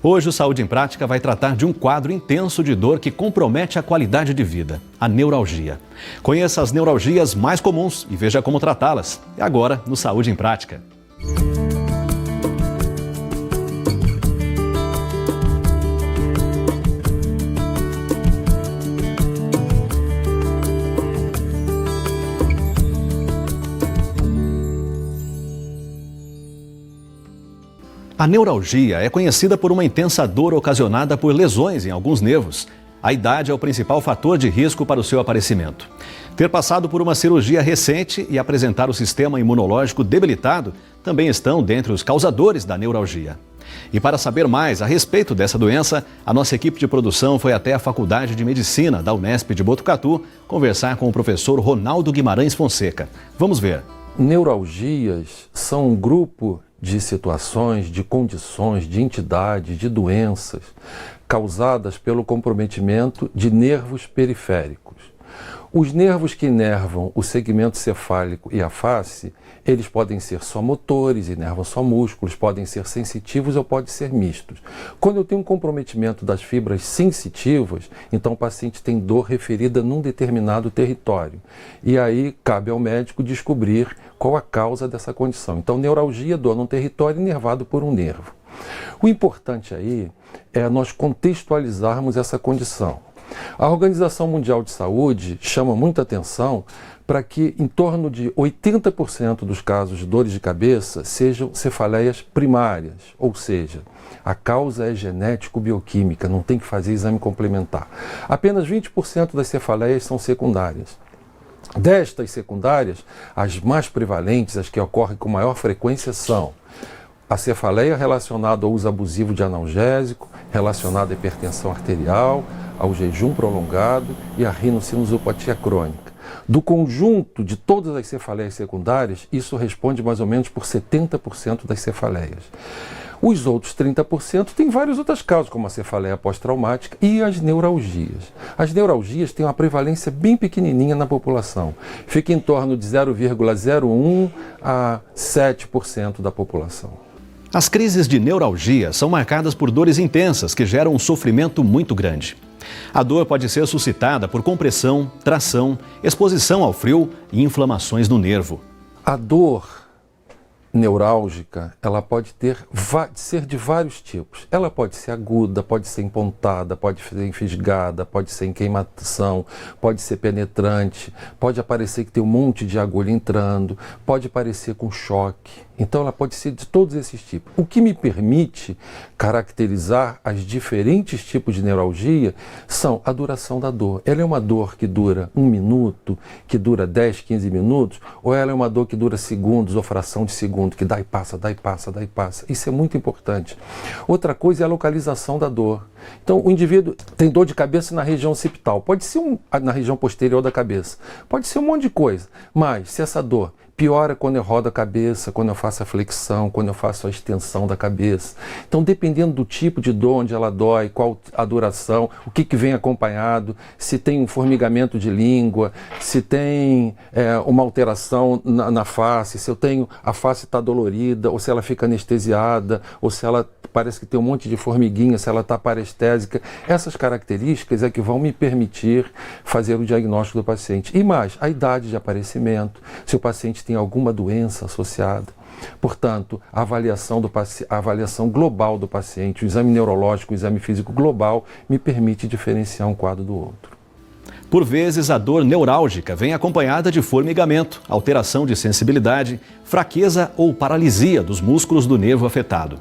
Hoje o Saúde em Prática vai tratar de um quadro intenso de dor que compromete a qualidade de vida, a neuralgia. Conheça as neuralgias mais comuns e veja como tratá-las. É agora no Saúde em Prática. A neuralgia é conhecida por uma intensa dor ocasionada por lesões em alguns nervos. A idade é o principal fator de risco para o seu aparecimento. Ter passado por uma cirurgia recente e apresentar o sistema imunológico debilitado também estão dentre os causadores da neuralgia. E para saber mais a respeito dessa doença, a nossa equipe de produção foi até a Faculdade de Medicina da Unesp de Botucatu conversar com o professor Ronaldo Guimarães Fonseca. Vamos ver. Neuralgias são um grupo de situações, de condições, de entidades, de doenças causadas pelo comprometimento de nervos periféricos. Os nervos que inervam o segmento cefálico e a face, eles podem ser só motores, inervam só músculos, podem ser sensitivos ou podem ser mistos. Quando eu tenho um comprometimento das fibras sensitivas, então o paciente tem dor referida num determinado território. E aí cabe ao médico descobrir qual a causa dessa condição. Então, neuralgia, dor num território inervado por um nervo. O importante aí é nós contextualizarmos essa condição. A Organização Mundial de Saúde chama muita atenção para que em torno de 80% dos casos de dores de cabeça sejam cefaleias primárias, ou seja, a causa é genético-bioquímica, não tem que fazer exame complementar. Apenas 20% das cefaleias são secundárias. Destas secundárias, as mais prevalentes, as que ocorrem com maior frequência são a cefaleia relacionada ao uso abusivo de analgésico, relacionada à hipertensão arterial, ao jejum prolongado e à rinocinusopatia crônica. Do conjunto de todas as cefaleias secundárias, isso responde mais ou menos por 70% das cefaleias. Os outros 30% têm várias outras causas, como a cefaleia pós-traumática e as neuralgias. As neuralgias têm uma prevalência bem pequenininha na população. Fica em torno de 0,01 a 7% da população. As crises de neuralgia são marcadas por dores intensas que geram um sofrimento muito grande. A dor pode ser suscitada por compressão, tração, exposição ao frio e inflamações no nervo. A dor neurálgica, ela pode ser de vários tipos. Ela pode ser aguda, pode ser empontada, pode ser enfisgada, pode ser em queimação, pode ser penetrante, pode aparecer que tem um monte de agulha entrando, pode aparecer com choque. Então ela pode ser de todos esses tipos. O que me permite caracterizar as diferentes tipos de neuralgia são a duração da dor. Ela é uma dor que dura 1 minuto, que dura 10, 15 minutos, ou ela é uma dor que dura segundos ou fração de segundo, que dá e passa, dá e passa, dá e passa. Isso é muito importante. Outra coisa é a localização da dor. Então o indivíduo tem dor de cabeça na região occipital, pode ser na região posterior da cabeça, pode ser um monte de coisa, mas se essa dor piora quando eu rodo a cabeça, quando eu faço a flexão, quando eu faço a extensão da cabeça. Então, dependendo do tipo de dor, onde ela dói, qual a duração, o que vem acompanhado, se tem um formigamento de língua, se tem uma alteração na face, se a face está dolorida, ou se ela fica anestesiada, ou se ela parece que tem um monte de formiguinha, se ela está parestésica. Essas características é que vão me permitir fazer o diagnóstico do paciente. E mais, a idade de aparecimento, se o paciente tem alguma doença associada. Portanto, a avaliação global do paciente, o exame neurológico, o exame físico global, me permite diferenciar um quadro do outro. Por vezes, a dor neurálgica vem acompanhada de formigamento, alteração de sensibilidade, fraqueza ou paralisia dos músculos do nervo afetado.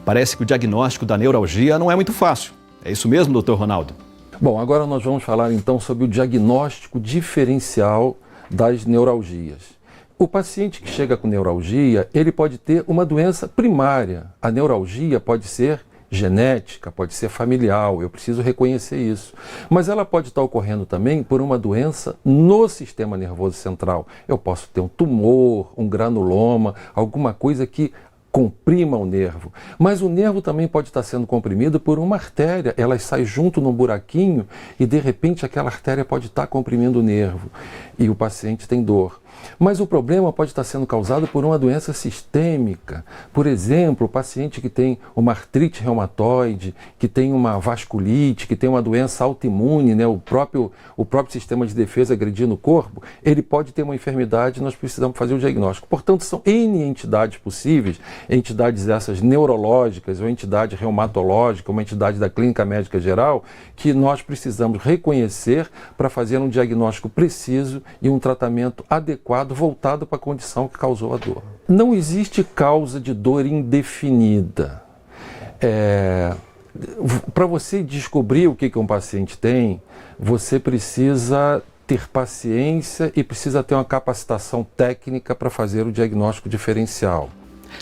Parece que o diagnóstico da neuralgia não é muito fácil. É isso mesmo, doutor Ronaldo? Bom, agora nós vamos falar então sobre o diagnóstico diferencial das neuralgias. O paciente que chega com neuralgia, ele pode ter uma doença primária. A neuralgia pode ser genética, pode ser familiar, eu preciso reconhecer isso. Mas ela pode estar ocorrendo também por uma doença no sistema nervoso central. Eu posso ter um tumor, um granuloma, alguma coisa que comprima o nervo. Mas o nervo também pode estar sendo comprimido por uma artéria. Ela sai junto num buraquinho e, de repente, aquela artéria pode estar comprimindo o nervo. E o paciente tem dor. Mas o problema pode estar sendo causado por uma doença sistêmica. Por exemplo, o paciente que tem uma artrite reumatoide, que tem uma vasculite, que tem uma doença autoimune, né, o próprio sistema de defesa agredindo o corpo, ele pode ter uma enfermidade e nós precisamos fazer o diagnóstico. Portanto, são N entidades possíveis, entidades essas neurológicas, ou entidade reumatológica, uma entidade da clínica médica geral, que nós precisamos reconhecer para fazer um diagnóstico preciso e um tratamento adequado voltado para a condição que causou a dor. Não existe causa de dor indefinida. Para você descobrir o que um paciente tem, você precisa ter paciência e precisa ter uma capacitação técnica para fazer o diagnóstico diferencial.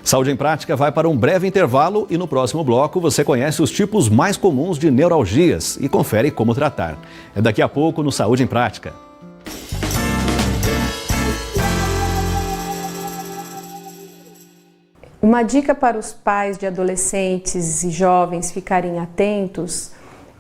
Saúde em Prática vai para um breve intervalo e no próximo bloco você conhece os tipos mais comuns de neuralgias e confere como tratar. É daqui a pouco no Saúde em Prática. Uma dica para os pais de adolescentes e jovens ficarem atentos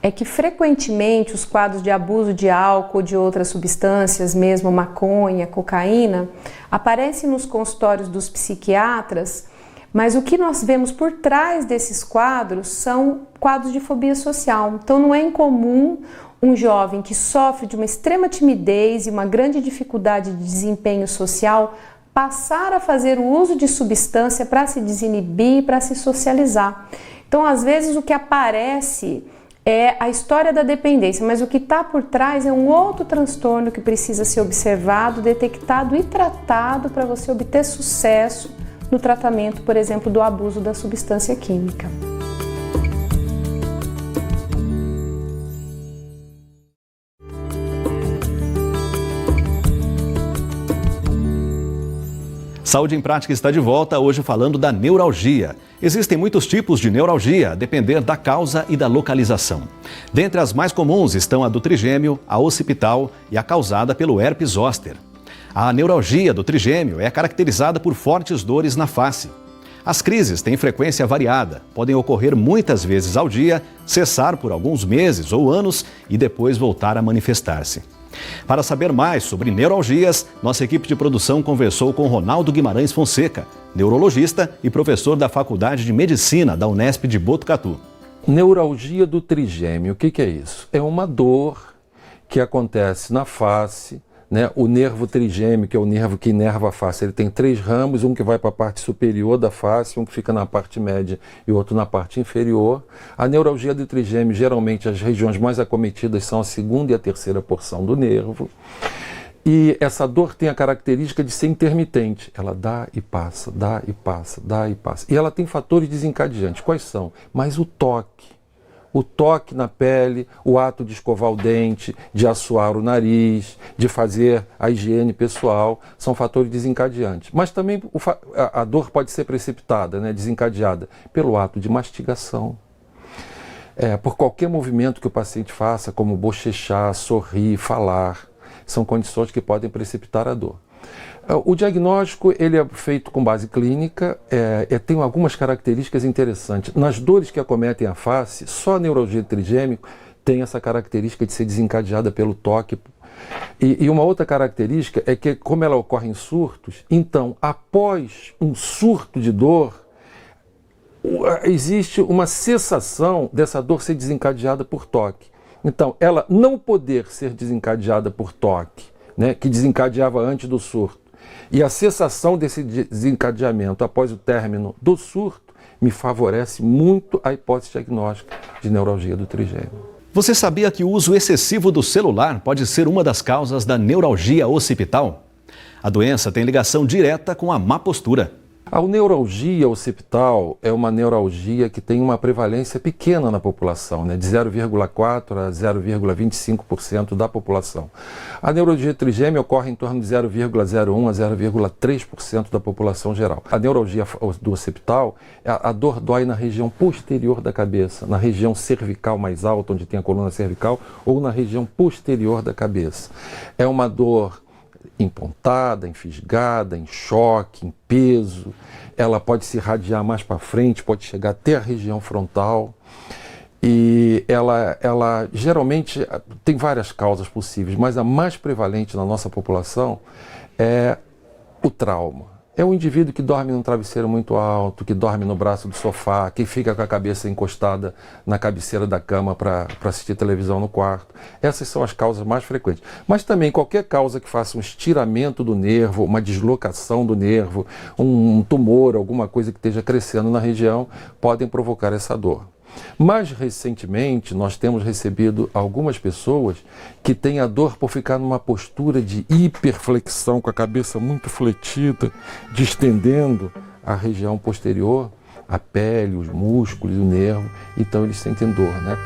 é que frequentemente os quadros de abuso de álcool ou de outras substâncias, mesmo maconha, cocaína, aparecem nos consultórios dos psiquiatras, mas o que nós vemos por trás desses quadros são quadros de fobia social. Então não é incomum um jovem que sofre de uma extrema timidez e uma grande dificuldade de desempenho social passar a fazer o uso de substância para se desinibir, para se socializar. Então, às vezes, o que aparece é a história da dependência, mas o que está por trás é um outro transtorno que precisa ser observado, detectado e tratado para você obter sucesso no tratamento, por exemplo, do abuso da substância química. Saúde em Prática está de volta, hoje falando da neuralgia. Existem muitos tipos de neuralgia, a depender da causa e da localização. Dentre as mais comuns estão a do trigêmeo, a occipital e a causada pelo herpes zoster. A neuralgia do trigêmeo é caracterizada por fortes dores na face. As crises têm frequência variada, podem ocorrer muitas vezes ao dia, cessar por alguns meses ou anos e depois voltar a manifestar-se. Para saber mais sobre neuralgias, nossa equipe de produção conversou com Ronaldo Guimarães Fonseca, neurologista e professor da Faculdade de Medicina da Unesp de Botucatu. Neuralgia do trigêmeo, o que é isso? É uma dor que acontece na face, né? O nervo trigêmeo, que é o nervo que inerva a face, ele tem 3 ramos, um que vai para a parte superior da face, um que fica na parte média e outro na parte inferior. A neuralgia do trigêmeo, geralmente as regiões mais acometidas são a 2ª e a 3ª porção do nervo. E essa dor tem a característica de ser intermitente. Ela dá e passa, dá e passa, dá e passa. E ela tem fatores desencadeantes. Quais são? Mas o toque na pele, o ato de escovar o dente, de assoar o nariz, de fazer a higiene pessoal, são fatores desencadeantes. Mas também a dor pode ser precipitada, né, desencadeada, pelo ato de mastigação. Por qualquer movimento que o paciente faça, como bochechar, sorrir, falar, são condições que podem precipitar a dor. O diagnóstico ele é feito com base clínica, tem algumas características interessantes. Nas dores que acometem a face, só a neuralgia do trigêmeo tem essa característica de ser desencadeada pelo toque. E uma outra característica é que, como ela ocorre em surtos, então, após um surto de dor, existe uma cessação dessa dor ser desencadeada por toque. Então, ela não poder ser desencadeada por toque, né, que desencadeava antes do surto, e a cessação desse desencadeamento após o término do surto me favorece muito a hipótese diagnóstica de neuralgia do trigêmeo. Você sabia que o uso excessivo do celular pode ser uma das causas da neuralgia occipital? A doença tem ligação direta com a má postura. A neuralgia occipital é uma neuralgia que tem uma prevalência pequena na população, né, de 0,4% a 0,25% da população. A neuralgia trigêmea ocorre em torno de 0,01% a 0,3% da população geral. A neuralgia do occipital, a dor dói na região posterior da cabeça, na região cervical mais alta, onde tem a coluna cervical, ou na região posterior da cabeça. É uma dor empontada, enfisgada, em choque, em peso. Ela pode se irradiar mais para frente, pode chegar até a região frontal. E ela geralmente tem várias causas possíveis, mas a mais prevalente na nossa população é o trauma. É o indivíduo que dorme num travesseiro muito alto, que dorme no braço do sofá, que fica com a cabeça encostada na cabeceira da cama para assistir televisão no quarto. Essas são as causas mais frequentes. Mas também qualquer causa que faça um estiramento do nervo, uma deslocação do nervo, um tumor, alguma coisa que esteja crescendo na região, podem provocar essa dor. Mais recentemente, nós temos recebido algumas pessoas que têm a dor por ficar numa postura de hiperflexão, com a cabeça muito fletida, distendendo a região posterior, a pele, os músculos, o nervo, então eles sentem dor, né?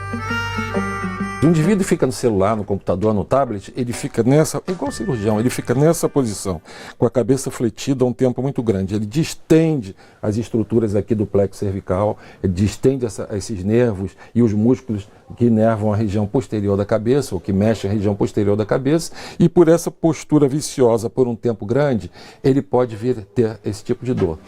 O indivíduo fica no celular, no computador, no tablet, ele fica nessa, igual o cirurgião, ele fica nessa posição, com a cabeça fletida um tempo muito grande. Ele distende as estruturas aqui do plexo cervical, ele distende esses nervos e os músculos que inervam a região posterior da cabeça, ou que mexem a região posterior da cabeça, e por essa postura viciosa por um tempo grande, ele pode vir a ter esse tipo de dor.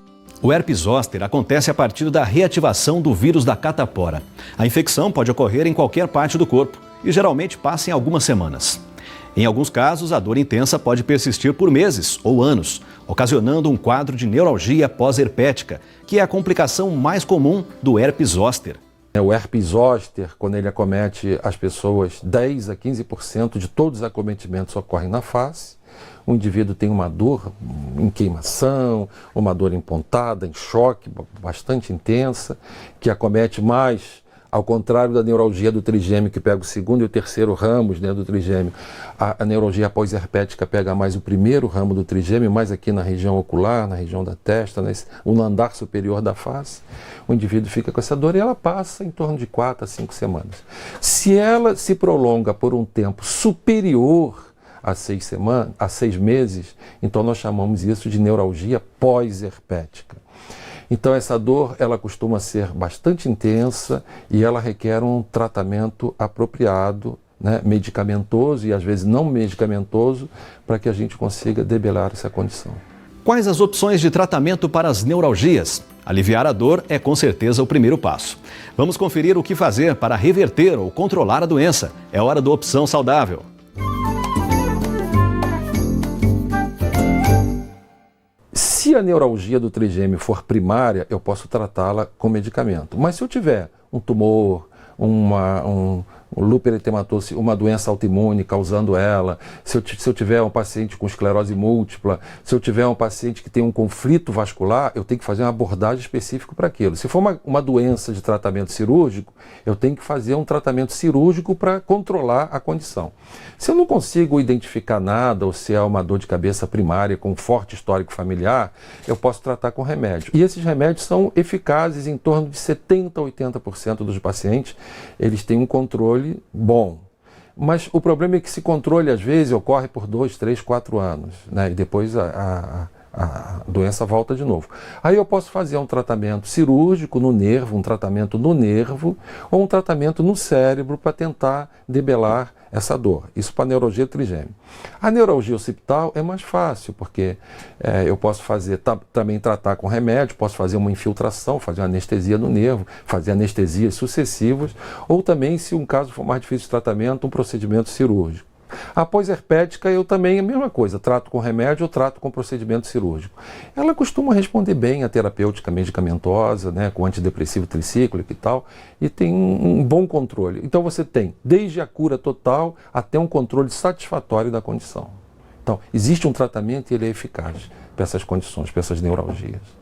O herpes zoster acontece a partir da reativação do vírus da catapora. A infecção pode ocorrer em qualquer parte do corpo e geralmente passa em algumas semanas. Em alguns casos, a dor intensa pode persistir por meses ou anos, ocasionando um quadro de neuralgia pós-herpética, que é a complicação mais comum do herpes zoster. O herpes zoster, quando ele acomete as pessoas, 10 a 15% de todos os acometimentos ocorrem na face. O indivíduo tem uma dor em queimação, uma dor em pontada, em choque, bastante intensa, que acomete mais, ao contrário da neuralgia do trigêmeo, que pega o segundo e o terceiro ramos, né, do trigêmeo. A neuralgia pós-herpética pega mais o primeiro ramo do trigêmeo, mais aqui na região ocular, na região da testa, no andar superior da face. O indivíduo fica com essa dor e ela passa em torno de 4 a 5 semanas. Se ela se prolonga por um tempo superior a 6 meses, então nós chamamos isso de neuralgia pós-herpética. Então essa dor, ela costuma ser bastante intensa e ela requer um tratamento apropriado, né, medicamentoso e às vezes não medicamentoso, para que a gente consiga debelar essa condição. Quais as opções de tratamento para as neuralgias? Aliviar a dor é com certeza o primeiro passo. Vamos conferir o que fazer para reverter ou controlar a doença. É hora do Opção Saudável. Se a neuralgia do trigêmeo for primária, eu posso tratá-la com medicamento. Mas se eu tiver um tumor, um lúpus eritematoso, uma doença autoimune causando ela, se eu tiver um paciente com esclerose múltipla, se eu tiver um paciente que tem um conflito vascular, eu tenho que fazer uma abordagem específica para aquilo. Se for uma doença de tratamento cirúrgico, eu tenho que fazer um tratamento cirúrgico para controlar a condição. Se eu não consigo identificar nada, ou se é uma dor de cabeça primária com forte histórico familiar, eu posso tratar com remédio. E esses remédios são eficazes em torno de 70% a 80% dos pacientes, eles têm um controle bom. Mas o problema é que esse controle às vezes ocorre por 2, 3, 4 anos, né? E depois a doença volta de novo. Aí eu posso fazer um tratamento cirúrgico no nervo, um tratamento no nervo ou um tratamento no cérebro para tentar debelar essa dor. Isso para a neuralgia trigêmeo. A neuralgia occipital é mais fácil, porque eu posso fazer também tratar com remédio, posso fazer uma infiltração, fazer uma anestesia no nervo, fazer anestesias sucessivas, ou também, se um caso for mais difícil de tratamento, um procedimento cirúrgico. A pós-herpética eu também a mesma coisa, trato com remédio ou trato com procedimento cirúrgico. Ela costuma responder bem à terapêutica medicamentosa, né, com antidepressivo tricíclico e tal, e tem um bom controle. Então você tem desde a cura total até um controle satisfatório da condição. Então existe um tratamento e ele é eficaz para essas condições, para essas neuralgias.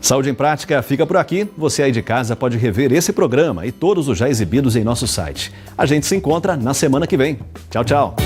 Saúde em Prática fica por aqui. Você aí de casa pode rever esse programa e todos os já exibidos em nosso site. A gente se encontra na semana que vem. Tchau, tchau.